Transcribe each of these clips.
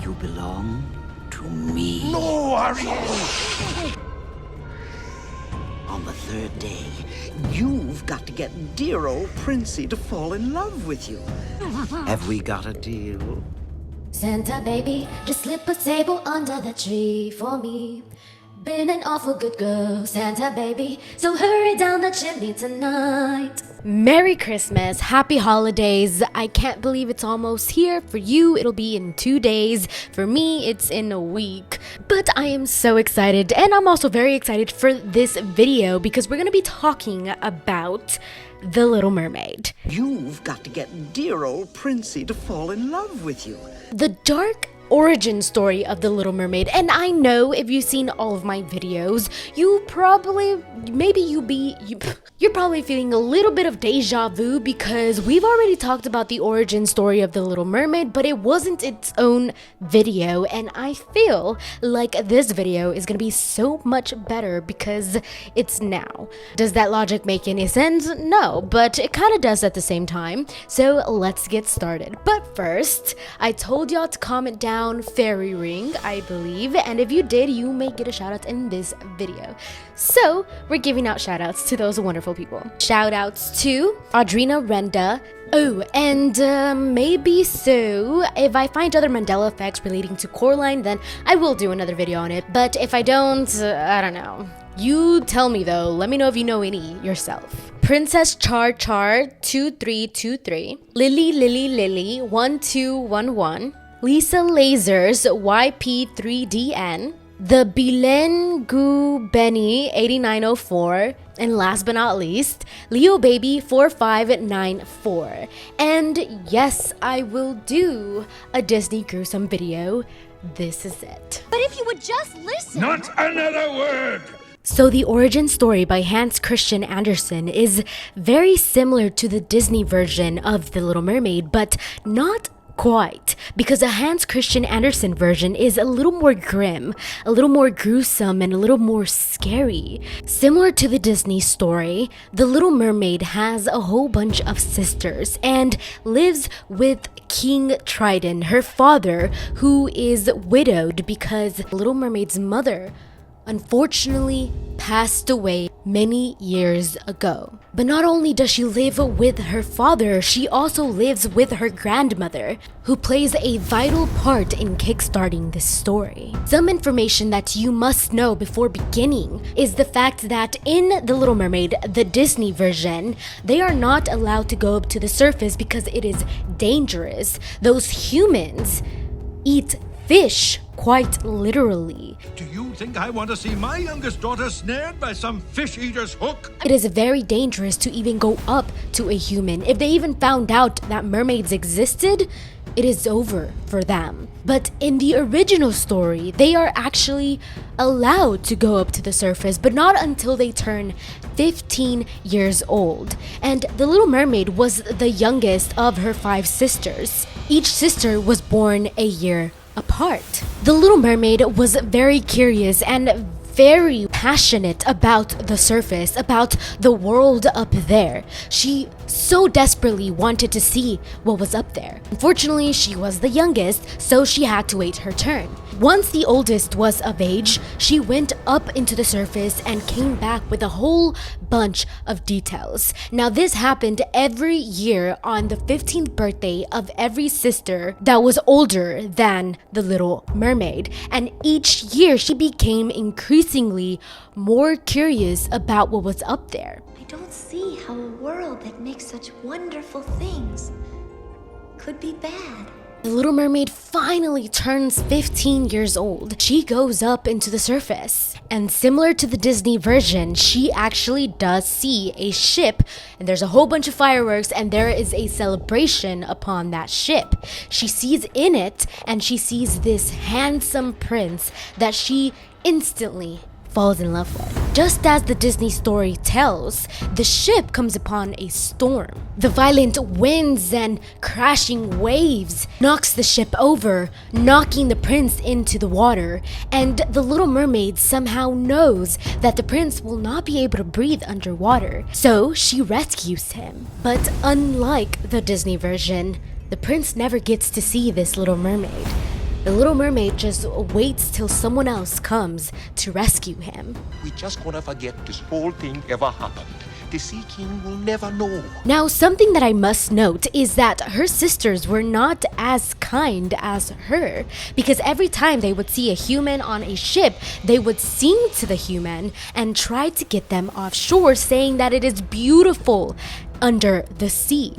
You belong to me. No, Ariel! On the third day, you've got to get dear old Princey to fall in love with you. Have we got a deal? Santa baby, just slip a table under the tree for me. Been an awful good girl, Santa baby, so hurry down the chimney tonight. Merry Christmas, happy holidays. I can't believe it's almost here. For you, it'll be in 2 days. For me, it's in a week. But I am so excited, and I'm also very excited for this video because we're gonna be talking about The Little Mermaid. You've got to get dear old Princey to fall in love with you. The dark origin story of The Little Mermaid. And I know if you've seen all of my videos, you're probably feeling a little bit of deja vu because we've already talked about the origin story of The Little Mermaid, but it wasn't its own video, and I feel like this video is gonna be so much better because it's now. Does that logic make any sense? No, but it kind of does at the same time. So let's get started. But first, I told y'all to comment down fairy ring, I believe, and if you did, you may get a shout out in this video. So we're giving out shout outs to those wonderful people. Shout outs to Audrina Renda. Oh, and maybe so, if I find other Mandela effects relating to Coraline, then I will do another video on it. But if I don't, I don't know. You tell me though, let me know if you know any yourself. Princess Char Char 2323, Lily 1211, Lisa Lasers YP3DN, the Bilen Gu Benny 8904, and last but not least, Leo Baby 4594. And yes, I will do a Disney Gruesome video. This is it. But if you would just listen. Not another word! So the origin story by Hans Christian Andersen is very similar to the Disney version of The Little Mermaid, but not quite, because the Hans Christian Andersen version is a little more grim, a little more gruesome, and a little more scary. Similar to the Disney story, The Little Mermaid has a whole bunch of sisters and lives with King Triton, her father, who is widowed because Little Mermaid's mother unfortunately passed away many years ago. But not only does she live with her father, she also lives with her grandmother, who plays a vital part in kickstarting this story. Some information that you must know before beginning is the fact that in The Little Mermaid, the Disney version, they are not allowed to go up to the surface because it is dangerous. Those humans eat fish, quite literally. Do you think I want to see my youngest daughter snared by some fish eater's hook? It is very dangerous to even go up to a human. If they even found out that mermaids existed, it is over for them. But in the original story, they are actually allowed to go up to the surface, but not until they turn 15 years old. And The Little Mermaid was the youngest of her 5 sisters. Each sister was born a year apart. The Little Mermaid was very curious and very passionate about the surface, about the world up there. She so desperately wanted to see what was up there. Unfortunately, she was the youngest, so she had to wait her turn. Once the oldest was of age, she went up into the surface and came back with a whole bunch of details. Now, this happened every year on the 15th birthday of every sister that was older than The Little Mermaid. And each year, she became increasingly more curious about what was up there. I don't see how a world that makes such wonderful things could be bad. The Little Mermaid finally turns 15 years old. She goes up into the surface. And similar to the Disney version, she actually does see a ship, and there's a whole bunch of fireworks, and there is a celebration upon that ship. She sees in it, and she sees this handsome prince that she instantly falls in love with. Just as the Disney story tells, the ship comes upon a storm. The violent winds and crashing waves knocks the ship over, knocking the prince into the water, and the Little Mermaid somehow knows that the prince will not be able to breathe underwater, so she rescues him. But unlike the Disney version, the prince never gets to see this Little Mermaid. The Little Mermaid just waits till someone else comes to rescue him. We just gonna forget this whole thing ever happened. The Sea King will never know. Now, something that I must note is that her sisters were not as kind as her, because every time they would see a human on a ship, they would sing to the human and try to get them offshore, saying that it is beautiful under the sea.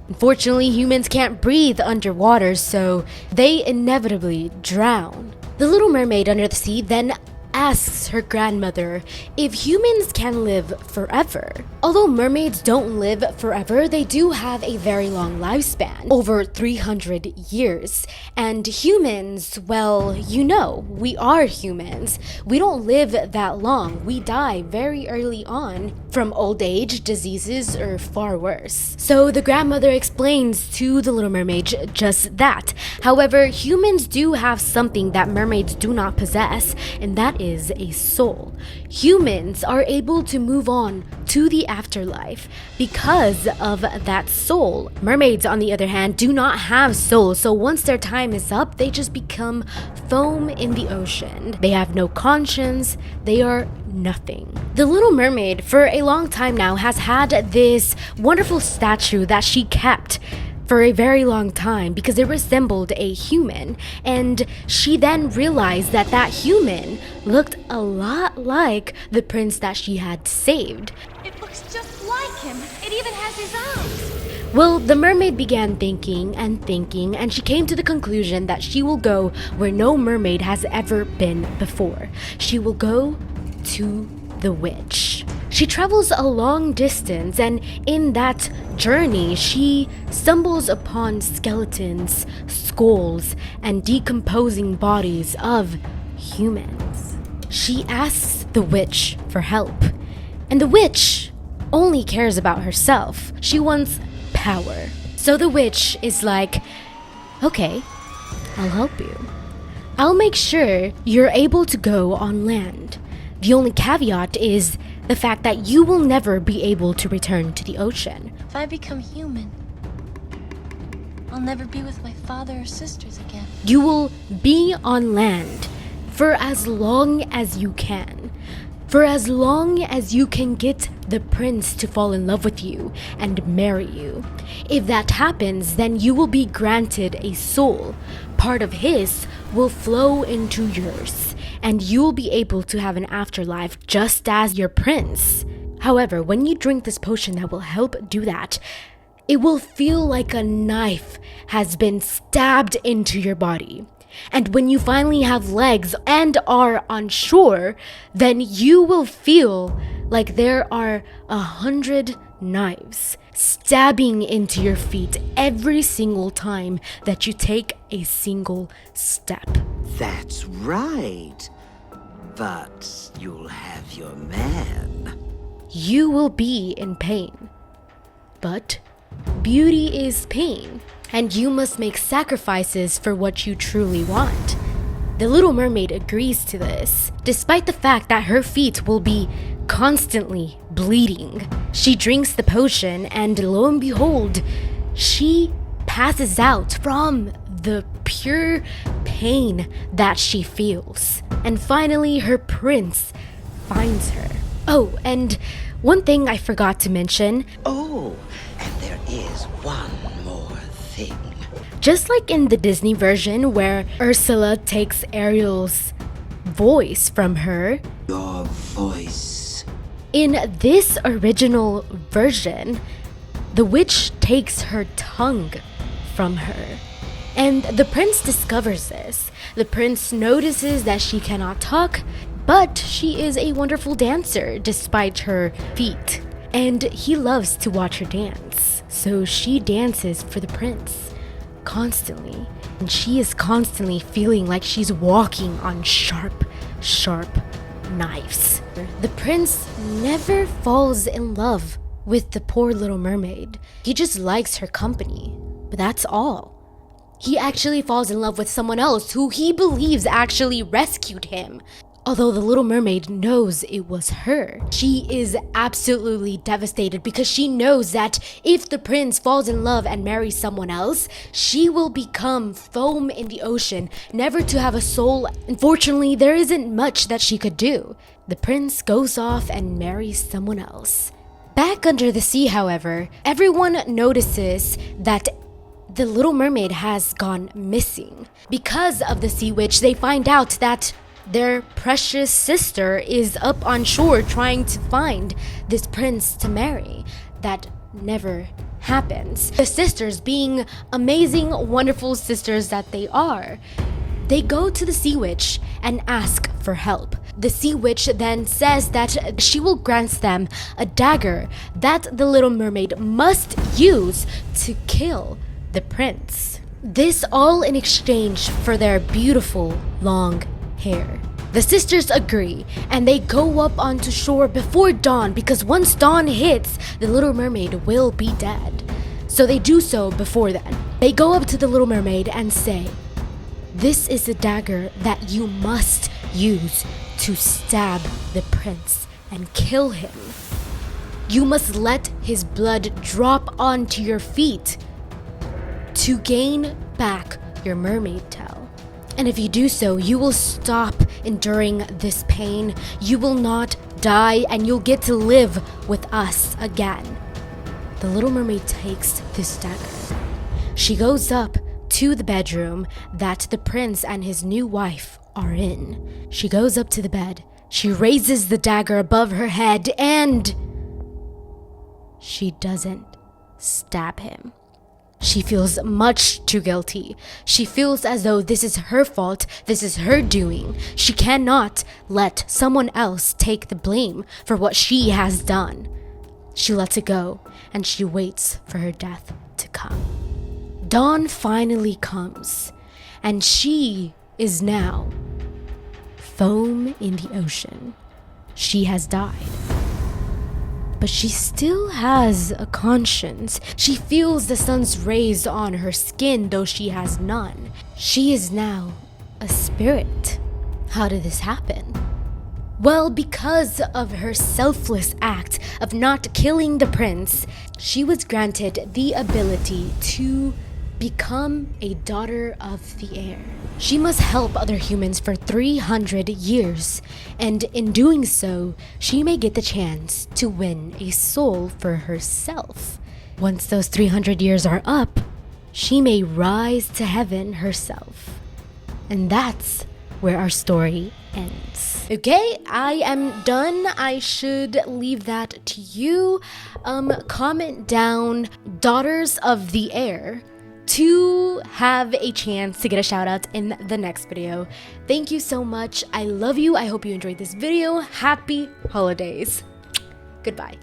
Unfortunately, humans can't breathe underwater, so they inevitably drown. The Little Mermaid under the sea then asks her grandmother if humans can live forever. Although mermaids don't live forever, they do have a very long lifespan, over 300 years. And humans, well, you know, we are humans. We don't live that long. We die very early on from old age, diseases, or far worse. So the grandmother explains to the Little Mermaid just that. However, humans do have something that mermaids do not possess, and that is a soul. Humans are able to move on to the afterlife because of that soul. Mermaids, on the other hand, do not have souls, so once their time is up, they just become foam in the ocean. They have no conscience, they are nothing. The Little Mermaid, for a long time now, has had this wonderful statue that she kept for a very long time because it resembled a human, and she then realized that that human looked a lot like the prince that she had saved. It looks just like him. It even has his eyes. Well, the mermaid began thinking, and she came to the conclusion that she will go where no mermaid has ever been before. She will go to the witch. She travels a long distance, and in that journey, she stumbles upon skeletons, skulls, and decomposing bodies of humans. She asks the witch for help, and the witch only cares about herself. She wants power. So the witch is like, okay, I'll help you. I'll make sure you're able to go on land. The only caveat is the fact that you will never be able to return to the ocean. If I become human, I'll never be with my father or sisters again. You will be on land for as long as you can. For as long as you can get the prince to fall in love with you and marry you. If that happens, then you will be granted a soul. Part of his will flow into yours, and you will be able to have an afterlife just as your prince. However, when you drink this potion that will help do that, it will feel like a knife has been stabbed into your body. And when you finally have legs and are on shore, then you will feel like there are 100 knives stabbing into your feet every single time that you take a single step. That's right. But you'll have your man. You will be in pain. But beauty is pain, and you must make sacrifices for what you truly want. The Little Mermaid agrees to this, despite the fact that her feet will be constantly bleeding. She drinks the potion, and lo and behold, she passes out from the pure pain that she feels. And finally, her prince finds her. Oh, and one thing I forgot to mention. Oh, and there is one more thing. Just like in the Disney version where Ursula takes Ariel's voice from her, Your voice. in this original version, the witch takes her tongue from her. And the prince discovers this. The prince notices that she cannot talk, but she is a wonderful dancer despite her feet. And he loves to watch her dance. So she dances for the prince constantly. And she is constantly feeling like she's walking on sharp, sharp knives. The prince never falls in love with the poor Little Mermaid. He just likes her company, but that's all. He actually falls in love with someone else who he believes actually rescued him. Although the Little Mermaid knows it was her, she is absolutely devastated because she knows that if the prince falls in love and marries someone else, she will become foam in the ocean, never to have a soul. Unfortunately, there isn't much that she could do. The prince goes off and marries someone else. Back under the sea, however, everyone notices that the Little Mermaid has gone missing. Because of the sea witch, they find out that their precious sister is up on shore trying to find this prince to marry. That never happens. The sisters, being amazing, wonderful sisters that they are, they go to the sea witch and ask for help. The sea witch then says that she will grant them a dagger that the Little Mermaid must use to kill the prince. This all in exchange for their beautiful long hair. The sisters agree and they go up onto shore before dawn because once dawn hits, the Little Mermaid will be dead. So they do so before then. They go up to the Little Mermaid and say, "This is the dagger that you must use to stab the prince and kill him. You must let his blood drop onto your feet to gain back your mermaid tail. And if you do so, you will stop enduring this pain. You will not die and you'll get to live with us again." The Little Mermaid takes this dagger. She goes up to the bedroom that the prince and his new wife are in. She goes up to the bed. She raises the dagger above her head and she doesn't stab him. She feels much too guilty. She feels as though this is her fault, this is her doing. She cannot let someone else take the blame for what she has done. She lets it go and she waits for her death to come. Dawn finally comes and she is now foam in the ocean. She has died. But she still has a conscience. She feels the sun's rays on her skin, though she has none. She is now a spirit. How did this happen? Well, because of her selfless act of not killing the prince, she was granted the ability to become a daughter of the air. She must help other humans for 300 years, and in doing so, she may get the chance to win a soul for herself. Once those 300 years are up, she may rise to heaven herself. And that's where our story ends. Okay, I am done. I should leave that to you. Comment down Daughters of the Air to have a chance to get a shout out in the next video. Thank you so much. I love you. I hope you enjoyed this video. Happy holidays. Goodbye.